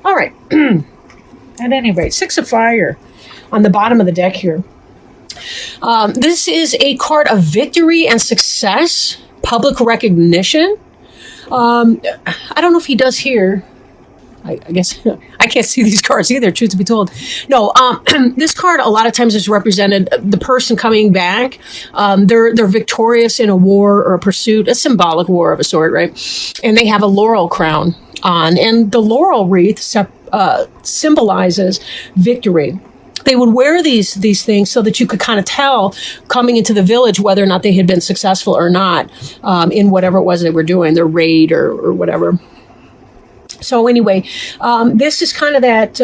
All right. At any rate, 6 of Fire on the bottom of the deck here. This is a card of victory and success, public recognition. I don't know if he does here. I guess I can't see these cards either, truth to be told. No, this card a lot of times is represented the person coming back. They're victorious in a war or a pursuit, a symbolic war of a sort, right? And they have a laurel crown on, and the laurel wreath symbolizes victory. They would wear these things so that you could kind of tell coming into the village whether or not they had been successful or not in whatever it was they were doing, their raid or whatever. So anyway, this is kind of that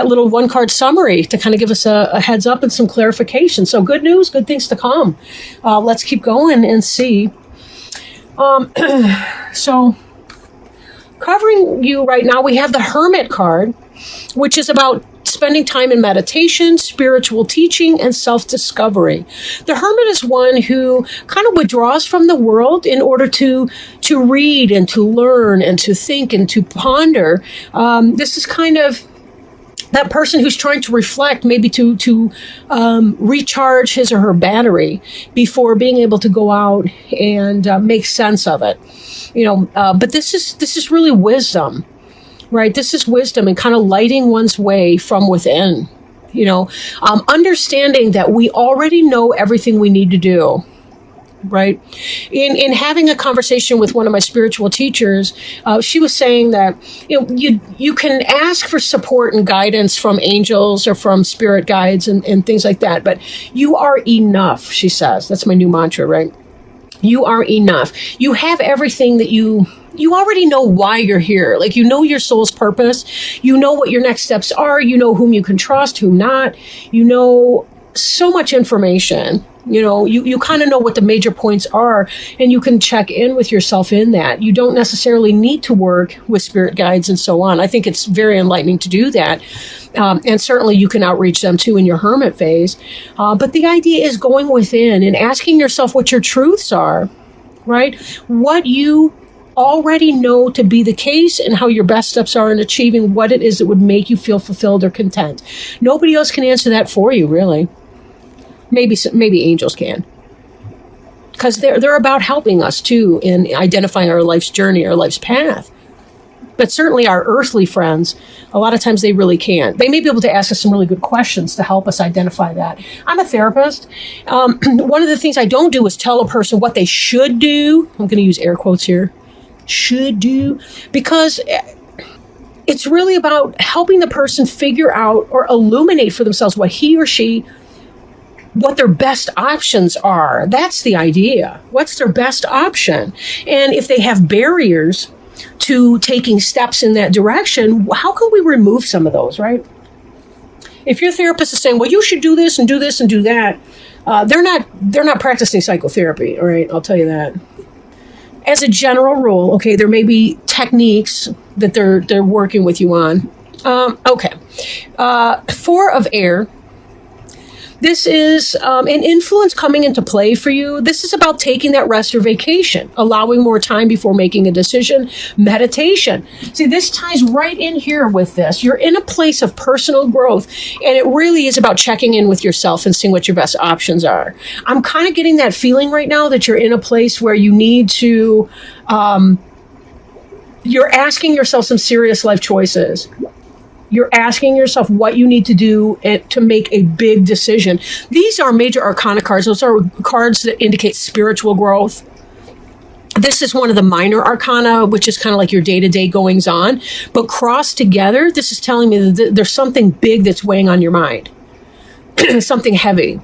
little one card summary to kind of give us a heads up and some clarification. So good news, good things to come. Let's keep going and see. So covering you right now, we have the Hermit card, which is about spending time in meditation, spiritual teaching, and self-discovery. The Hermit is one who kind of withdraws from the world in order to read and to learn and to think and to ponder. This is kind of that person who's trying to reflect, maybe to recharge his or her battery before being able to go out and make sense of it. But this is really wisdom. Right. This is wisdom and kind of lighting one's way from within, understanding that we already know everything we need to do. Right. In having a conversation with one of my spiritual teachers, she was saying that, you can ask for support and guidance from angels or from spirit guides and things like that. But you are enough, she says. That's my new mantra. Right. You are enough. You have everything that you already know why you're here. Like, your soul's purpose. You know what your next steps are. You know whom you can trust, whom not. You know so much information. You kind of know what the major points are, and you can check in with yourself in that. You don't necessarily need to work with spirit guides and so on. I think it's very enlightening to do that. And certainly you can outreach them too in your hermit phase. But the idea is going within and asking yourself what your truths are, right? What you already know to be the case and how your best steps are in achieving what it is that would make you feel fulfilled or content. Nobody else can answer that for you, really. Maybe angels can, because they're about helping us too in identifying our life's journey, our life's path. But certainly our earthly friends, a lot of times they really can't. They may be able to ask us some really good questions to help us identify that. I'm a therapist. One of the things I don't do is tell a person what they should do. I'm going to use air quotes here. Should do, because it's really about helping the person figure out or illuminate for themselves what their best options are. That's the idea. What's their best option? And if they have barriers to taking steps in that direction, how can we remove some of those, right? If your therapist is saying, well, you should do this and do this and do that, they're not practicing psychotherapy, all right? I'll tell you that. As a general rule, okay, there may be techniques that they're working with you on. Okay. 4 of Air. This is an influence coming into play for you. This is about taking that rest or vacation, allowing more time before making a decision, meditation. See, this ties right in here with this. You're in a place of personal growth, and it really is about checking in with yourself and seeing what your best options are. I'm kind of getting that feeling right now that you're in a place where you need to, you're asking yourself some serious life choices. You're asking yourself what you need to do to make a big decision. These are major arcana cards. Those are cards that indicate spiritual growth. This is one of the minor arcana, which is kind of like your day-to-day goings on. But crossed together, this is telling me that there's something big that's weighing on your mind. Something heavy.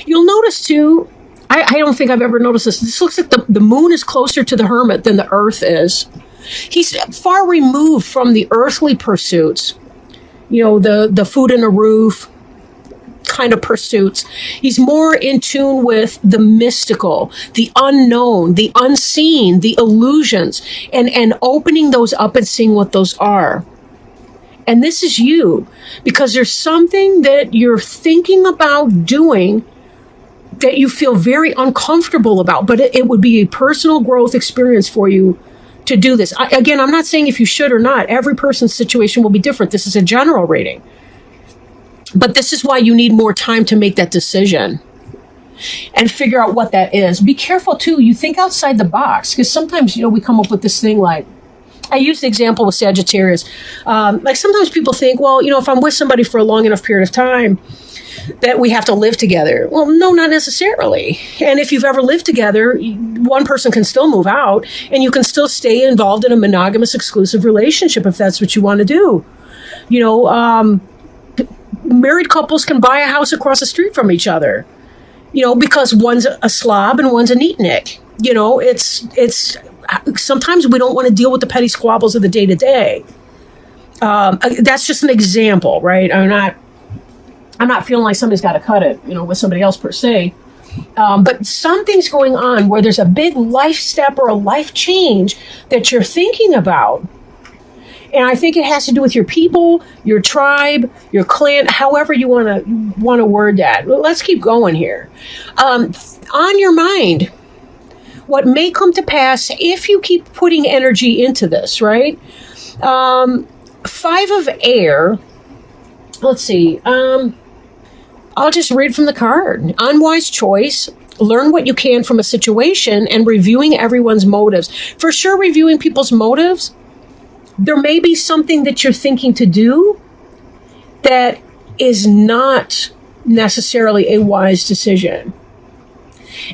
You'll notice too, I don't think I've ever noticed this. This looks like the moon is closer to the hermit than the earth is. He's far removed from the earthly pursuits, the food and a roof kind of pursuits. He's more in tune with the mystical, the unknown, the unseen, the illusions, and opening those up and seeing what those are. And this is you, because there's something that you're thinking about doing that you feel very uncomfortable about, but it would be a personal growth experience for you to do this. Again, I'm not saying if you should or not. Every person's situation will be different. This is a general reading. But this is why you need more time to make that decision and figure out what that is. Be careful, too. You think outside the box, because sometimes, we come up with this thing like, I use the example with Sagittarius. Like sometimes people think, well, if I'm with somebody for a long enough period of time, that we have to live together. Well, no, not necessarily. And if you've ever lived together, one person can still move out and you can still stay involved in a monogamous exclusive relationship if that's what you want to do. Married couples can buy a house across the street from each other, because one's a slob and one's a neatnik. It's sometimes we don't want to deal with the petty squabbles of the day to day. That's just an example, right? I'm not feeling like somebody's got to cut it, with somebody else per se. But something's going on where there's a big life step or a life change that you're thinking about. And I think it has to do with your people, your tribe, your clan, however you want to word that. Let's keep going here. On your mind, what may come to pass if you keep putting energy into this, right? 5 of air. Let's see. I'll just read from the card. Unwise choice. Learn what you can from a situation and reviewing everyone's motives. For sure, reviewing people's motives. There may be something that you're thinking to do that is not necessarily a wise decision.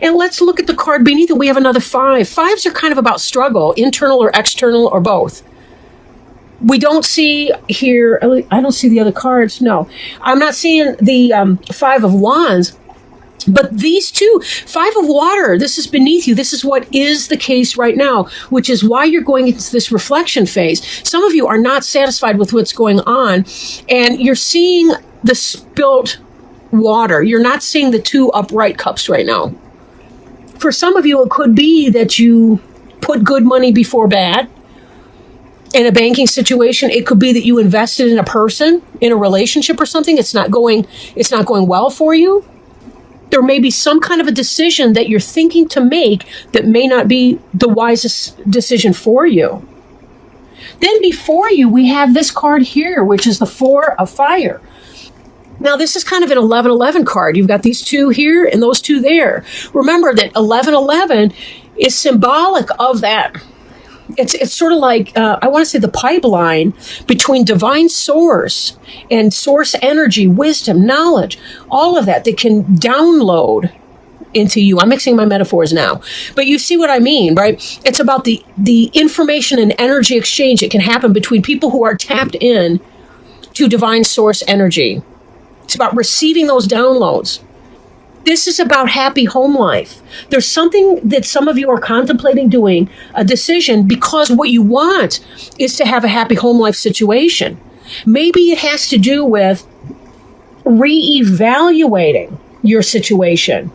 And let's look at the card beneath it. We have another 5. 5s are kind of about struggle, internal or external or both. We don't see here, I don't see the other cards. No, I'm not seeing the 5 of Wands, but these two, 5 of Water, this is beneath you. This is what is the case right now, which is why you're going into this reflection phase. Some of you are not satisfied with what's going on, and you're seeing the spilt water. You're not seeing the 2 upright cups right now. For some of you, it could be that you put good money before bad. In a banking situation, it could be that you invested in a person, in a relationship or something. It's not going well for you. There may be some kind of a decision that you're thinking to make that may not be the wisest decision for you. Then before you, we have this card here, which is the 4 of Fire. Now, this is kind of an 11-11 card. You've got these 2 here and those 2 there. Remember that 11-11 is symbolic of that. It's sort of like, I want to say the pipeline between divine source and source energy, wisdom, knowledge, all of that can download into you. I'm mixing my metaphors now, but you see what I mean, right? It's about the information and energy exchange that can happen between people who are tapped in to divine source energy. It's about receiving those downloads. This is about happy home life. There's something that some of you are contemplating doing, a decision, because what you want is to have a happy home life situation. Maybe it has to do with reevaluating your situation,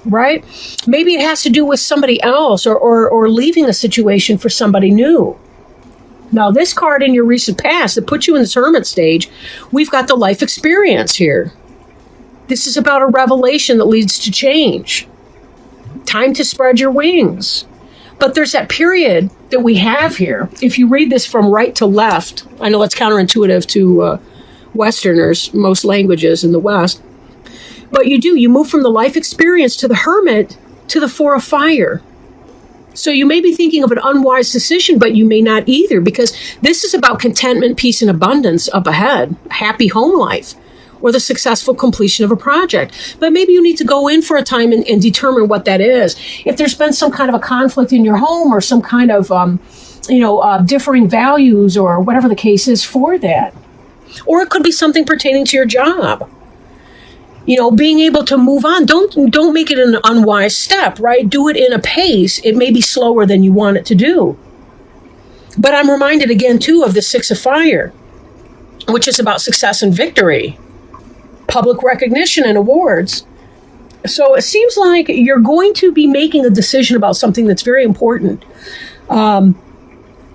right? Maybe it has to do with somebody else or leaving a situation for somebody new. Now, this card in your recent past that puts you in this hermit stage, we've got the life experience here. This is about a revelation that leads to change. Time to spread your wings. But there's that period that we have here. If you read this from right to left, I know that's counterintuitive to Westerners, most languages in the West. But you move from the life experience to the hermit to the 4 of Fire. So you may be thinking of an unwise decision, but you may not either, because this is about contentment, peace, and abundance up ahead, a happy home life, or the successful completion of a project. But maybe you need to go in for a time and determine what that is. If there's been some kind of a conflict in your home or some kind of, differing values or whatever the case is for that. Or it could be something pertaining to your job. Being able to move on. Don't make it an unwise step, right? Do it in a pace. It may be slower than you want it to do. But I'm reminded again, too, of the 6 of Fire, which is about success and victory, public recognition and awards. So it seems like you're going to be making a decision about something that's very important. And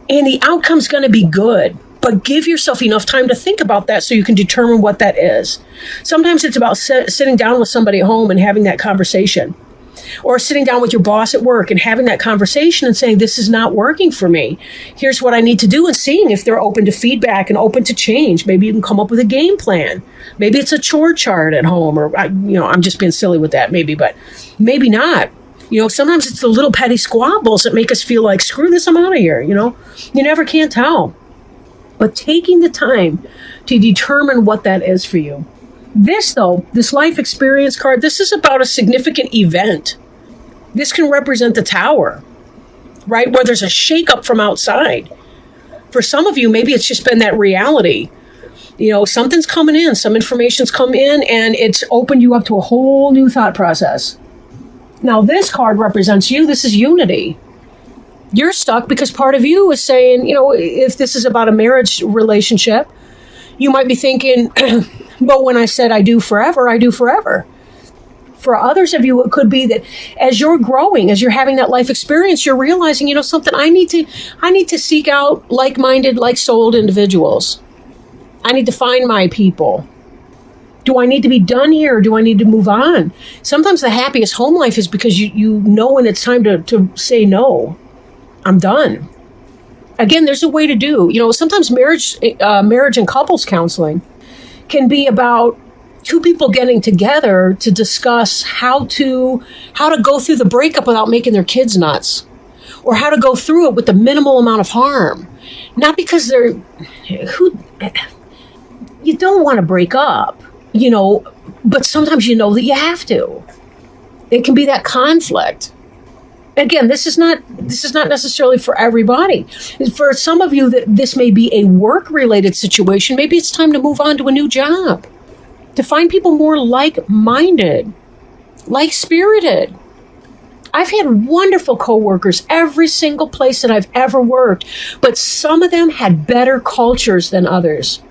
the outcome's going to be good. But give yourself enough time to think about that so you can determine what that is. Sometimes it's about sitting down with somebody at home and having that conversation. Or sitting down with your boss at work and having that conversation and saying, this is not working for me. Here's what I need to do, and seeing if they're open to feedback and open to change. Maybe you can come up with a game plan. Maybe it's a chore chart at home, or, I'm just being silly with that maybe, but maybe not. Sometimes it's the little petty squabbles that make us feel like, screw this, I'm out of here. You never can tell. But taking the time to determine what that is for you. This, though, this life experience card, this is about a significant event. This can represent the tower, right? Where there's a shakeup from outside. For some of you, maybe it's just been that reality. Something's coming in, some information's come in, and it's opened you up to a whole new thought process. Now, this card represents you. This is unity. You're stuck because part of you is saying, if this is about a marriage relationship, you might be thinking, but when I said I do forever, I do forever. For others of you, it could be that as you're growing, as you're having that life experience, you're realizing, something, I need to seek out like-minded, like-souled individuals. I need to find my people. Do I need to be done here, or do I need to move on? Sometimes the happiest home life is because you know when it's time to say no. I'm done. Again, there's a way to do. Sometimes marriage and couples counseling can be about two people getting together to discuss how to go through the breakup without making their kids nuts, or how to go through it with the minimal amount of harm. Not because you don't want to break up, but sometimes you know that you have to. It can be that conflict. Again, this is not necessarily for everybody. For some of you, that this may be a work-related situation. Maybe it's time to move on to a new job, to find people more like-minded, like-spirited. I've had wonderful coworkers every single place that I've ever worked, but some of them had better cultures than others.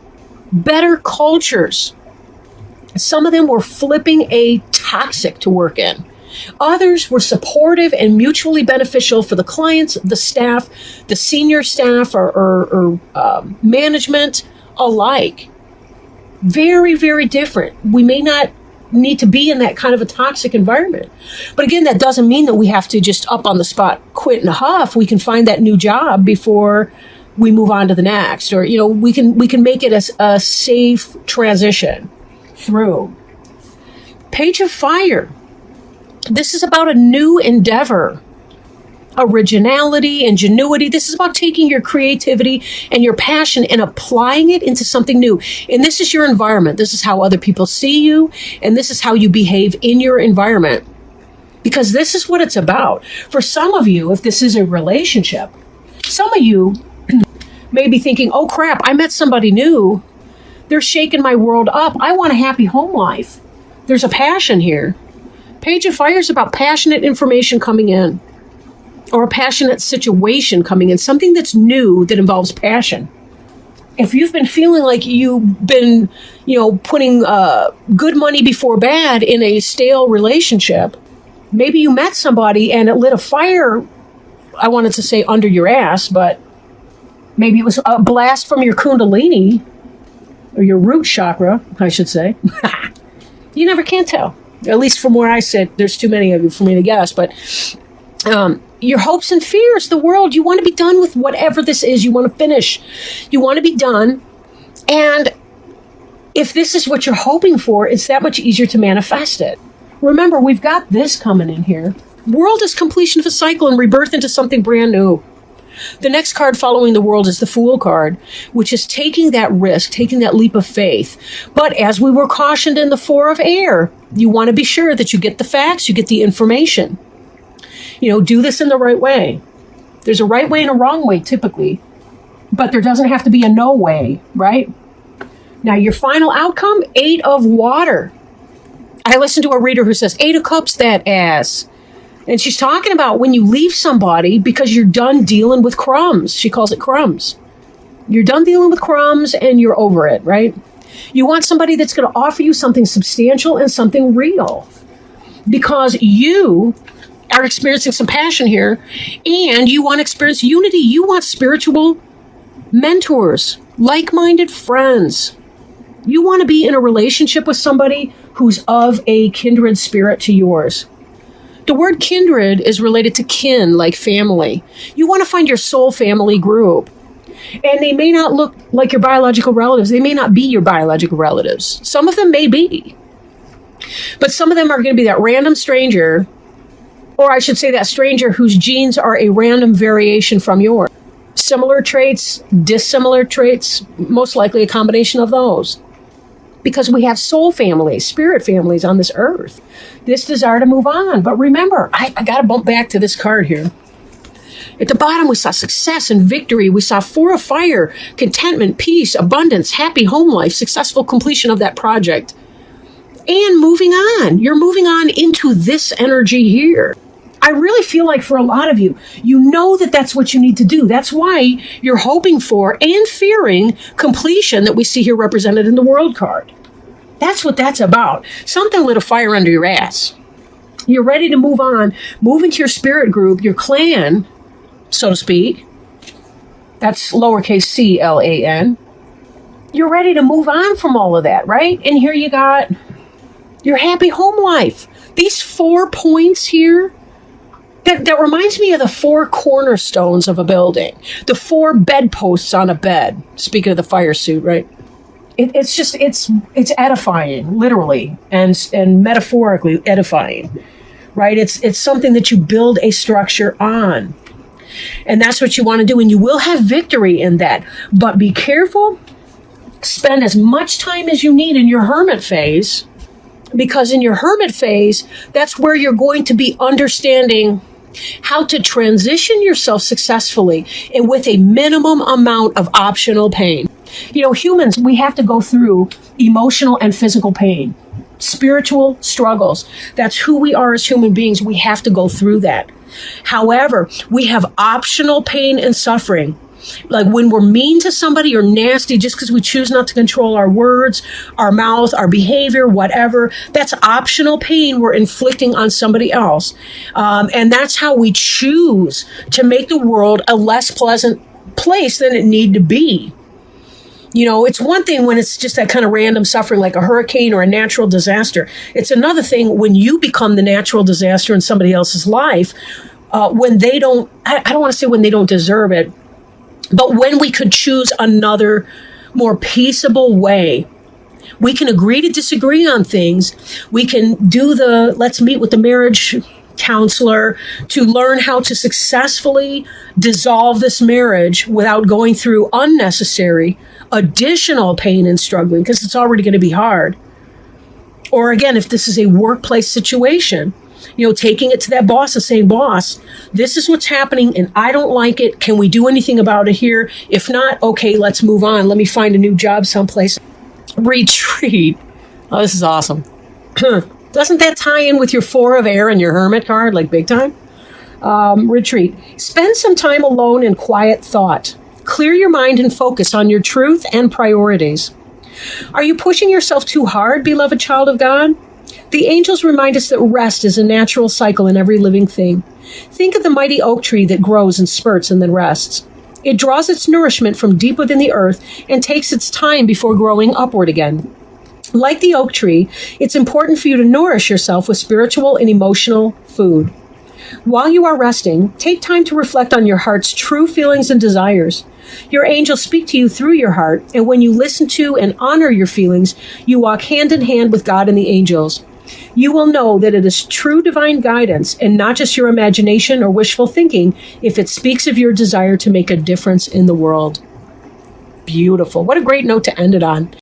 Better cultures. Some of them were flipping a toxic to work in. Others were supportive and mutually beneficial for the clients, the staff, the senior staff, or management alike. Very, very different. We may not need to be in that kind of a toxic environment. But again, that doesn't mean that we have to just up on the spot quit in a huff. We can find that new job before we move on to the next. Or, we can make it a safe transition through. Page of Fire. This is about a new endeavor, originality, ingenuity. This is about taking your creativity and your passion and applying it into something new. And this is your environment. This is how other people see you, and this is how you behave in your environment. Because this is what it's about. For some of you, if this is a relationship, some of you may be thinking, oh crap, I met somebody new. They're shaking my world up. I want a happy home life. There's a passion here. Page of Fire is about passionate information coming in, or a passionate situation coming in, something that's new that involves passion. If you've been feeling like you've been, putting good money before bad in a stale relationship, maybe you met somebody and it lit a fire, I wanted to say under your ass, but maybe it was a blast from your kundalini, or your root chakra, I should say. You never can tell. At least from where I sit, there's too many of you for me to guess. But your hopes and fears, the world, you want to be done with whatever this is. You want to finish. You want to be done. And if this is what you're hoping for, it's that much easier to manifest it. Remember, we've got this coming in here. World is completion of a cycle and rebirth into something brand new. The next card following the World is the Fool card, which is taking that risk, taking that leap of faith. But as we were cautioned in the Four of Air, you want to be sure that you get the facts, you get the information. Do this in the right way. There's a right way and a wrong way, typically. But there doesn't have to be a no way, right? Now, your final outcome, 8 of Water. I listened to a reader who says, 8 of Cups, that ass. And she's talking about when you leave somebody because you're done dealing with crumbs. She calls it crumbs. You're done dealing with crumbs and you're over it, right? You want somebody that's going to offer you something substantial and something real. Because you are experiencing some passion here and you want to experience unity. You want spiritual mentors, like-minded friends. You want to be in a relationship with somebody who's of a kindred spirit to yours. The word kindred is related to kin, like family. You want to find your soul family group. And they may not look like your biological relatives. They may not be your biological relatives. Some of them may be. But some of them are going to be that random stranger, or I should say that stranger whose genes are a random variation from yours. Similar traits, dissimilar traits, most likely a combination of those. Because we have soul families, spirit families on this earth. This desire to move on. But remember, I got to bump back to this card here. At the bottom, we saw success and victory. We saw 4 of fire, contentment, peace, abundance, happy home life, successful completion of that project. And moving on. You're moving on into this energy here. I really feel like for a lot of you, you know that that's what you need to do. That's why you're hoping for and fearing completion that we see here represented in the World card. That's what that's about. Something lit a fire under your ass. You're ready to move on, move into your spirit group, your clan, so to speak. That's lowercase CLAN. You're ready to move on from all of that, right? And here you got your happy home life. These 4 points here, that reminds me of the 4 cornerstones of a building, the 4 bedposts on a bed. Speaking of the fire suit, right? It's edifying, literally, and metaphorically edifying, right? It's something that you build a structure on. And that's what you want to do. And you will have victory in that. But be careful. Spend as much time as you need in your hermit phase. Because in your hermit phase, that's where you're going to be understanding how to transition yourself successfully and with a minimum amount of optional pain. You know, humans, we have to go through emotional and physical pain. Spiritual struggles. That's who we are as human beings. We have to go through that. However, we have optional pain and suffering. Like when we're mean to somebody or nasty just because we choose not to control our words, our mouth, our behavior, whatever, that's optional pain we're inflicting on somebody else. And that's how we choose to make the world a less pleasant place than it need to be. You know, it's one thing when it's just that kind of random suffering like a hurricane or a natural disaster. It's another thing when you become the natural disaster in somebody else's life, when they don't, I don't want to say when they don't deserve it, but when we could choose another more peaceable way. We can agree to disagree on things. We can do let's meet with the marriage counselor to learn how to successfully dissolve this marriage without going through unnecessary additional pain and struggling, because it's already going to be hard. Or again, if this is a workplace situation, you know, taking it to that boss and saying, boss, this is what's happening and I don't like it. Can we do anything about it here? If not, okay, let's move on. Let me find a new job someplace. Retreat. Oh, this is awesome. Doesn't that tie in with your 4 of air and your hermit card, like big time? Retreat. Spend some time alone in quiet thought. Clear your mind and focus on your truth and priorities. Are you pushing yourself too hard, beloved child of God? The angels remind us that rest is a natural cycle in every living thing. Think of the mighty oak tree that grows in spurts and then rests. It draws its nourishment from deep within the earth and takes its time before growing upward again. Like the oak tree, it's important for you to nourish yourself with spiritual and emotional food. While you are resting, take time to reflect on your heart's true feelings and desires. Your angels speak to you through your heart, and when you listen to and honor your feelings, you walk hand in hand with God and the angels. You will know that it is true divine guidance and not just your imagination or wishful thinking if it speaks of your desire to make a difference in the world. Beautiful. What a great note to end it on.